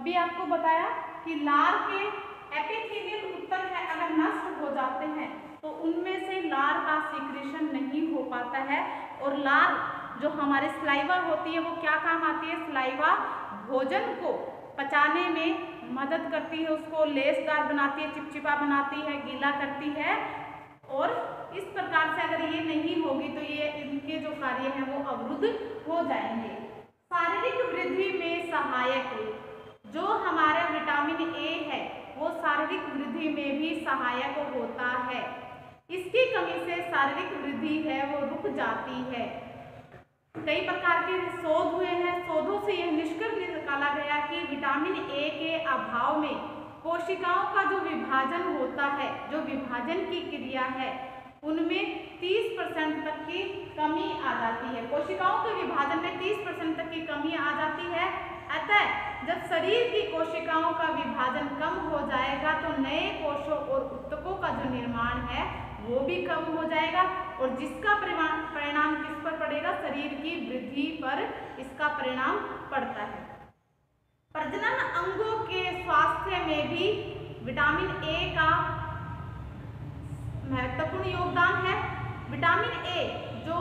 अभी आपको बताया कि लार के एपिथेलियल ऊतक है अगर नष्ट हो जाते हैं तो उनमें से लार का सीक्रेशन नहीं हो पाता है, और लार जो हमारे स्लाइवा होती है वो क्या काम आती है? स्लाइवा भोजन को पचाने में मदद करती है, उसको लेसदार बनाती है, चिपचिपा बनाती है, गीला करती है, और इस प्रकार से अगर ये नहीं होगी तो ये इनके जो कार्य हैं वो अवरुद्ध हो जाएंगे। शारीरिक वृद्धि में सहायक जो हमारा विटामिन ए है वो शारीरिक वृद्धि में भी सहायक होता है। इसकी कमी से शारीरिक वृद्धि है वो रुक जाती है। कई प्रकार के शोध हुए हैं, शोधों से यह निष्कर्ष निकाला गया कि विटामिन ए के अभाव में कोशिकाओं का जो विभाजन होता है, जो विभाजन की क्रिया है, उनमें 30% तक की कमी आ जाती है। कोशिकाओं के विभाजन में 30% तक की कमी आ जाती है। अतः जब शरीर की कोशिकाओं का विभाजन कम हो जाएगा तो नए कोषों और ऊतकों का जो निर्माण है वो भी कम हो जाएगा, और जिसका परिणाम किस पर पड़ेगा? शरीर की वृद्धि पर इसका परिणाम पड़ता है। प्रजनन अंगों के स्वास्थ्य में भी विटामिन ए का महत्वपूर्ण योगदान है। विटामिन ए जो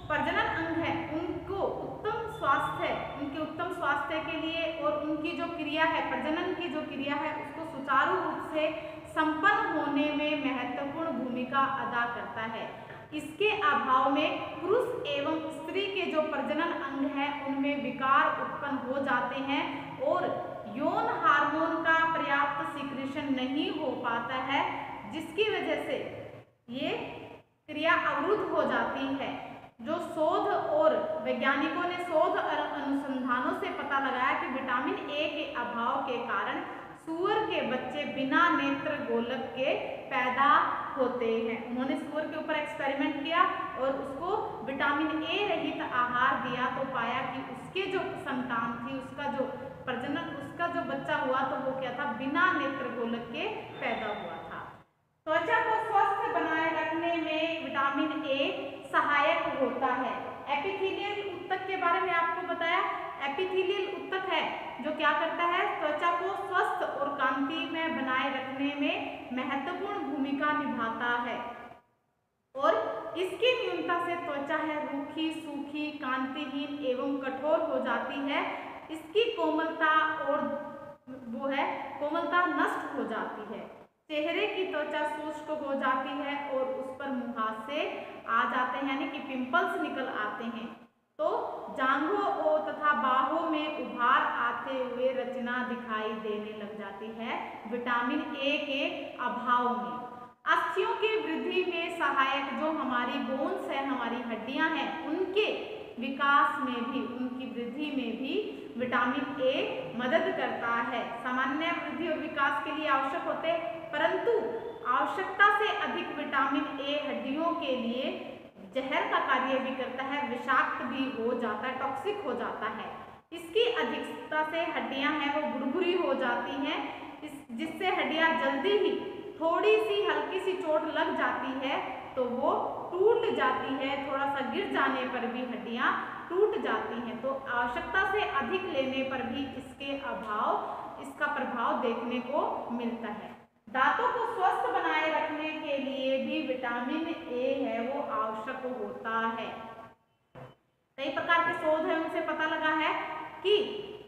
प्रजनन अंग है उनको उनके उत्तम स्वास्थ्य के लिए और उनकी जो क्रिया है, प्रजनन की जो क्रिया है, उसको सुचारू रूप से संपन्न होने में महत्वपूर्ण भूमिका अदा करता है। इसके अभाव में पुरुष एवं स्त्री के जो प्रजनन अंग है उनमें विकार उत्पन्न हो जाते हैं और यौन हार्मोन का पर्याप्त सीक्रेशन नहीं हो पाता है, जिसकी वजह से ये क्रिया अवरुद्ध हो जाती है। जो शोध और वैज्ञानिकों ने शोध और अनुसंधानों से पता लगाया कि विटामिन ए के अभाव के कारण सूअर के बच्चे बिना नेत्र गोलक के पैदा होते हैं। उन्होंने सूअर के ऊपर एक्सपेरिमेंट किया और उसको विटामिन ए रहित आहार दिया तो पाया कि उसके जो संतान थी, उसका जो प्रजनन, उसका जो बच्चा हुआ तो वो क्या था? बिना नेत्र गोलक के पैदा हुआ था। त्वचा को स्वस्थ बनाए रखने में विटामिन ए सहायक होता है। एपिथेलियल ऊतक के बारे में आपको बताया। एपिथेलियल ऊतक है जो क्या करता है? त्वचा को स्वस्थ और कांतिमय बनाए रखने में महत्वपूर्ण भूमिका निभाता है, और इसकी न्यूनता से त्वचा है रूखी, सूखी, कांतिहीन एवं कठोर हो जाती है। इसकी कोमलता और वो है कोमलता नष्ट हो जाती है। चेहरे की त्वचा शुष्क हो जाती है और उस पर मुहासे आ जाते हैं, यानी कि पिंपल्स निकल आते हैं। तो जांघों और तथा बाहों में उभार आते हुए रचना दिखाई देने लग जाती है विटामिन ए के अभाव में। अस्थियों की वृद्धि में सहायक जो हमारी बोन्स है, हमारी हड्डियां हैं, उनके विकास में भी, उनकी वृद्धि में भी विटामिन ए मदद करता है। सामान्य वृद्धि और विकास के लिए आवश्यक होते, परंतु आवश्यकता से अधिक विटामिन ए हड्डियों के लिए जहर का कार्य भी करता है, विषाक्त भी हो जाता है, टॉक्सिक हो जाता है। इसकी अधिकता से हड्डियां हैं वो भुरभुरी हो जाती हैं, जिससे हड्डियां जल्दी ही थोड़ी सी हल्की सी चोट लग जाती है तो वो टूट जाती है, थोड़ा सा गिर जाने पर भी हड्डियां टूट जाती हैं। तो आवश्यकता से अधिक लेने पर भी इसका प्रभाव देखने को मिलता है। दांतों को स्वस्थ बनाए रखने के लिए भी विटामिन ए है वो आवश्यक होता है। कई प्रकार के शोध है उनसे पता लगा है कि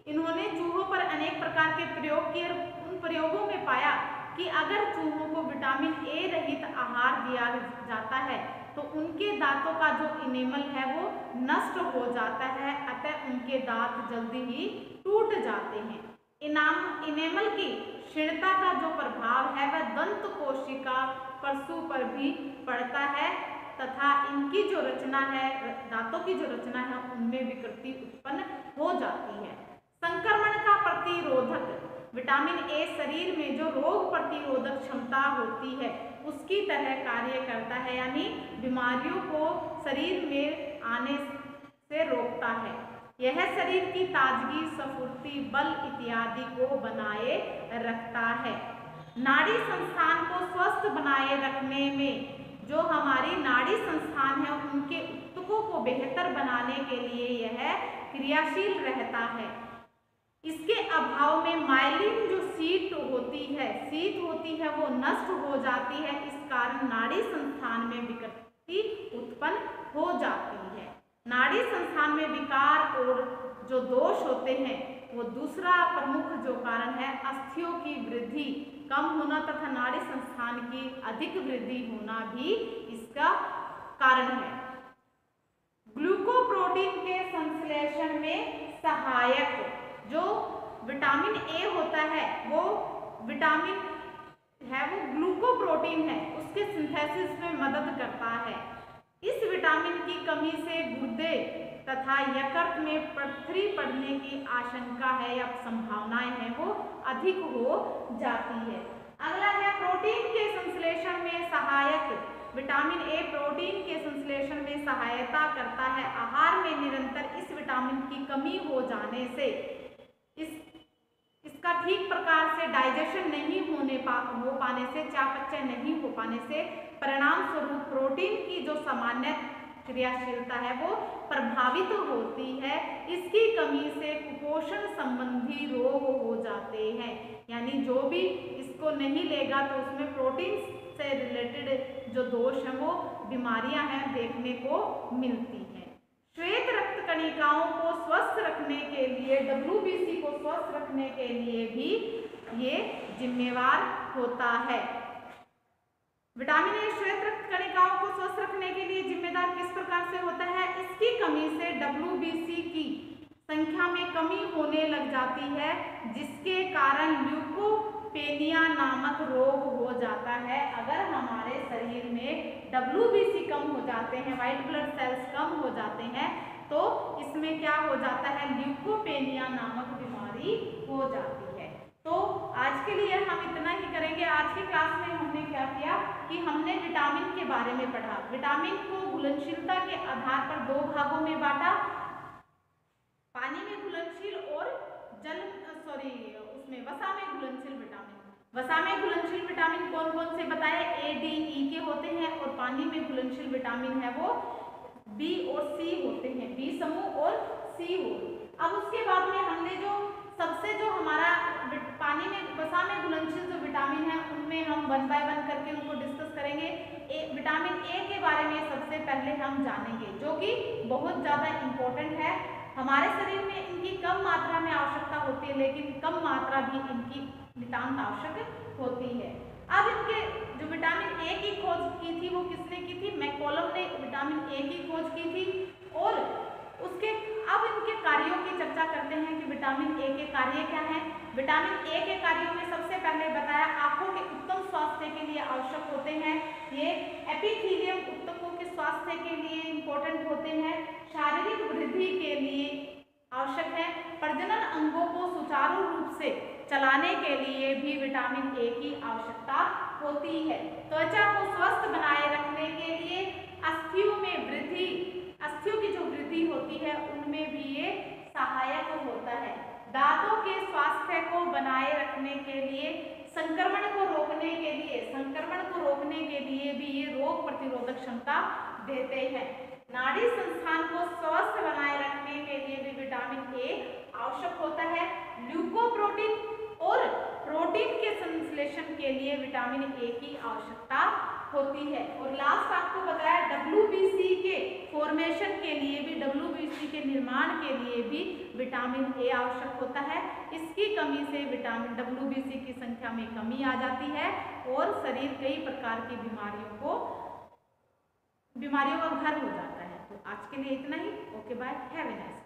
इन्होंने चूहों पर अनेक प्रकार के प्रयोग किए, उन प्रयोगों में पाया कि अगर चूहों को विटामिन ए रहित आहार दिया जाता है तो उनके दांतों का जो इनेमल है वो नष्ट हो जाता है, अतः उनके दांत जल्दी ही टूट जाते हैं। इनेमल की क्षीणता का जो प्रभाव है वह दंत कोशिका पशु पर भी पड़ता है तथा इनकी जो रचना है, दांतों की जो रचना है, उनमें विकृति उत्पन्न हो जाती है। संक्रमण का प्रतिरोधक विटामिन ए शरीर में जो रोग प्रतिरोधक क्षमता होती है उसकी तरह कार्य करता है, यानी बीमारियों को शरीर में आने से रोकता है। यह शरीर की ताजगी, स्फूर्ति, बल इत्यादि को बनाए रखता है। नाड़ी संस्थान को स्वस्थ बनाए रखने में जो हमारी नाड़ी संस्थान है उनके ऊतकों को बेहतर बनाने के लिए यह क्रियाशील रहता है। इसके अभाव अभाव में माइलिन जो शीत होती है वो नष्ट हो जाती है। इस कारण नाड़ी संस्थान में विकृति उत्पन्न हो जाती है। नाड़ी संस्थान में विकार और जो दोष होते हैं वो दूसरा प्रमुख जो कारण है अस्थियों की वृद्धि कम होना तथा नाड़ी संस्थान की अधिक वृद्धि होना भी इसका कारण है। ग्लूकोप्रोटीन के संश्लेषण में सहायक जो विटामिन ए होता है वो विटामिन है वो ग्लूकोप्रोटीन है, उसके सिंथेसिस में मदद करता है। इस विटामिन की कमी से गुर्दे तथा यकृत में पत्थरी पड़ने की आशंका है या संभावनाएं हैं वो अधिक हो जाती है। अगला है प्रोटीन के संश्लेषण में सहायक। विटामिन ए प्रोटीन के संश्लेषण में सहायता करता है। आहार में निरंतर इस विटामिन की कमी हो जाने से इसका ठीक प्रकार से डाइजेशन नहीं हो पाने से, चयापचय नहीं हो पाने से परिणाम स्वरूप प्रोटीन की जो सामान्य क्रियाशीलता है वो प्रभावित होती है। इसकी कमी से कुपोषण संबंधी रोग हो जाते हैं, यानी जो भी इसको नहीं लेगा तो उसमें प्रोटीन से रिलेटेड जो दोष है वो बीमारियां हैं देखने को मिलती हैं। श्वेत रक्त कणिकाओं को स्वस्थ रखने के लिए, WBC को स्वस्थ रखने के लिए भी ये जिम्मेवार होता है। विटामिन ए श्वेत रक्त कणिकाओं को स्वस्थ रखने के लिए जिम्मेदार किस प्रकार से होता है? इसकी कमी से WBC की संख्या में कमी होने लग जाती है, जिसके कारण ल्यूकोपेनिया नामक रोग हो जाता है। अगर हमारे शरीर में WBC कम हो जाते हैं, व्हाइट ब्लड सेल्स कम हो जाते हैं, तो इसमें क्या हो जाता है? ल्यूकोपेनिया नामक बीमारी हो जाती है। तो आज के लिए हम इतना ही करेंगे। आज की क्लास में हमने क्या किया कि हमने विटामिन के बारे में पढ़ा। विटामिन को घुलनशीलता के आधार पर दो भागों में बांटा, पानी में घुलनशील और उसमें वसा में घुलनशील विटामिन। वसा में घुलनशील विटामिन कौन कौन से बताए? A, D, E के होते हैं, और पानी में घुलनशील विटामिन है वो B और C होते हैं, B समूह और C हो। अब उसके बाद में हमने जो सबसे जो हमारा पानी में वसा में घुलनशील जो विटामिन है उनमें हम 1 बाय 1 करके उनको डिस्कस करेंगे। विटामिन ए के बारे में सबसे पहले हम जानेंगे, जो कि बहुत ज़्यादा इम्पोर्टेंट है। हमारे शरीर में इनकी कम मात्रा में आवश्यकता होती है, लेकिन कम मात्रा भी इनकी नितांत आवश्यक होती है। अब इनके जो विटामिन ए की खोज की थी वो किसने की थी? मैकॉलम ने विटामिन ए की खोज की थी। और उसके अब इनके कार्यों की चर्चा करते हैं कि विटामिन ए के कार्य क्या हैं। विटामिन ए के कार्यों में सबसे पहले बताया आंखों के उत्तम स्वास्थ्य के लिए आवश्यक होते हैं। ये एपिथेलियम ऊतकों के स्वास्थ्य के लिए इम्पोर्टेंट होते हैं। शारीरिक वृद्धि के लिए आवश्यक है। प्रजनन अंगों को सुचारू रूप से चलाने के लिए भी विटामिन ए की आवश्यकता होती है। त्वचा को स्वस्थ बनाए रखने के लिए अस्थियों की जो वृद्धि होती है उनमें भी ये सहायक होता है। दांतों के स्वास्थ्य को बनाए रखने के लिए, संक्रमण को रोकने के लिए भी ये रोग प्रतिरोधक क्षमता देते हैं। नाड़ी संस्थान को स्वस्थ बनाए रखने के लिए भी विटामिन ए आवश्यक होता है। ल्यूकोप्रोटीन और प्रोटीन के संश्लेषण के लिए विटामिन ए की आवश्यकता होती है। और लास्ट आपको बताया WBC के फॉर्मेशन के लिए भी, WBC के निर्माण के लिए भी विटामिन ए आवश्यक होता है। इसकी कमी से विटामिन WBC की संख्या में कमी आ जाती है और शरीर कई प्रकार की बीमारियों का घर हो जाता है। तो आज के लिए इतना ही। Okay bye, have a nice day.